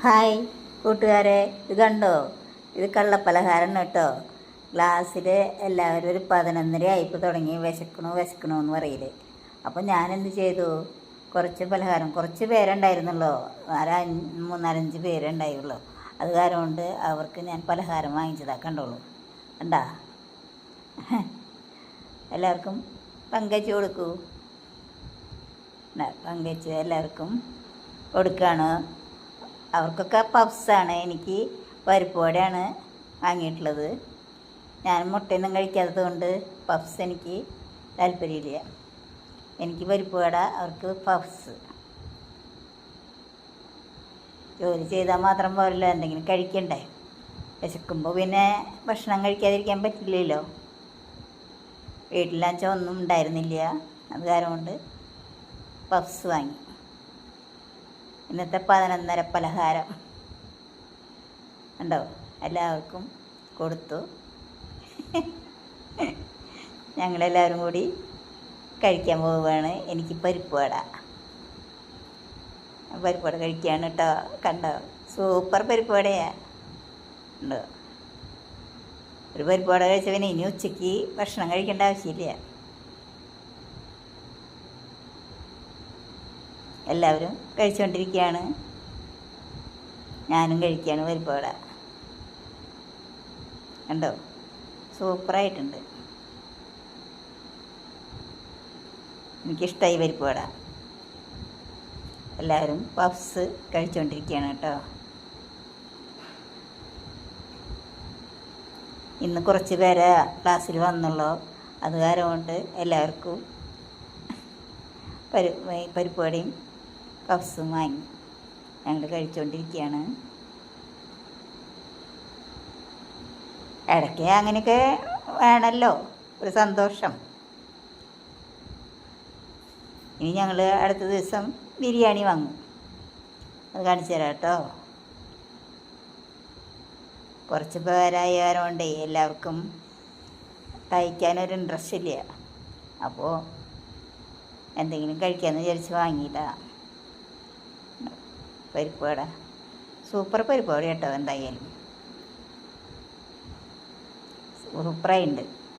Hi കൂട്ടുകാരെ, ഇത് കണ്ടോ? ഇത് കള്ളപ്പലഹാരം കേട്ടോ. ക്ലാസ്സിൽ എല്ലാവരും ഒരു 11:30 ആയിപ്പോൾ തുടങ്ങി വിശക്കണോ എന്ന് പറയില്ലേ. അപ്പോൾ ഞാനെന്ത് ചെയ്തു, കുറച്ച് പലഹാരം, കുറച്ച് പേരുണ്ടായിരുന്നുള്ളൂ, മൂന്നാലഞ്ച് പേരുണ്ടായുള്ളൂ. അത് കാരണം കൊണ്ട് അവർക്ക് ഞാൻ പലഹാരം വാങ്ങിച്ചതാ. കണ്ടോളൂ, കണ്ടാ? എല്ലാവർക്കും പങ്കുവെച്ച് കൊടുക്കൂ. പങ്കുവെച്ച് എല്ലാവർക്കും കൊടുക്കുകയാണ്. അവർക്കൊക്കെ പഫ്സാണ്, എനിക്ക് പരിപ്പ് വടയാണ് വാങ്ങിയിട്ടുള്ളത്. ഞാൻ മുട്ടയൊന്നും കഴിക്കാത്തത് കൊണ്ട് പഫ്സ് എനിക്ക് താല്പര്യമില്ല. എനിക്ക് പരിപ്പ് വട, അവർക്ക് പഫ്സ്. ജോലി ചെയ്താൽ മാത്രം പോരല്ലോ, എന്തെങ്കിലും കഴിക്കണ്ടേ. വിശക്കുമ്പോൾ പിന്നെ ഭക്ഷണം കഴിക്കാതിരിക്കാൻ പറ്റില്ലല്ലോ. വീട്ടിലാച്ചാൽ ഒന്നും ഉണ്ടായിരുന്നില്ല, അത് കാരണം കൊണ്ട് പഫ്സ് വാങ്ങി. ഇന്നത്തെ 11:30 പലഹാരം ഉണ്ടോ, എല്ലാവർക്കും കൊടുത്തു. ഞങ്ങളെല്ലാവരും കൂടി കഴിക്കാൻ പോവുകയാണ്. എനിക്ക് പരിപ്പ് വട കഴിക്കുകയാണ് കേട്ടോ. കണ്ടോ, സൂപ്പർ പരിപ്പ് വടയാ. ഉണ്ടോ? ഒരു പരിപ്പ് വട കഴിച്ച പിന്നെ ഇനി ഉച്ചയ്ക്ക് ഭക്ഷണം കഴിക്കേണ്ട ആവശ്യമില്ല. എല്ലാവരും കഴിച്ചുകൊണ്ടിരിക്കുകയാണ്, ഞാനും കഴിക്കുകയാണ് പരിപ്പ് വട. കണ്ടോ, സൂപ്പറായിട്ടുണ്ട്. എനിക്കിഷ്ടമായി പരിപ്പ് വട. എല്ലാവരും പഫ്സ് കഴിച്ചുകൊണ്ടിരിക്കുകയാണ് കേട്ടോ. ഇന്ന് കുറച്ച് പേരെ ക്ലാസ്സിൽ വന്നുള്ളൂ, അത് കാരണം കൊണ്ട് എല്ലാവർക്കും പരിപ്പ് വടയും പഫ്സും വാങ്ങി ഞങ്ങൾ കഴിച്ചുകൊണ്ടിരിക്കുകയാണ്. ഇടയ്ക്ക് അങ്ങനെയൊക്കെ വേണമല്ലോ, ഒരു സന്തോഷം. ഇനി ഞങ്ങൾ അടുത്ത ദിവസം ബിരിയാണി വാങ്ങും, അത് കാണിച്ചു തരാം കേട്ടോ. കുറച്ച് പേരായതുകൊണ്ടേ എല്ലാവർക്കും കഴിക്കാനൊരു ഇൻട്രസ്റ്റ് ഇല്ല. അപ്പോൾ എന്തെങ്കിലും കഴിക്കാമെന്ന് വിചാരിച്ച് വാങ്ങിയിട്ടാണ് പരിപ്പ് വട. സൂപ്പർ പരിപ്പ് വട കേട്ടോ. എന്തായാലും സൂപ്പറായിട്ടുണ്ട്.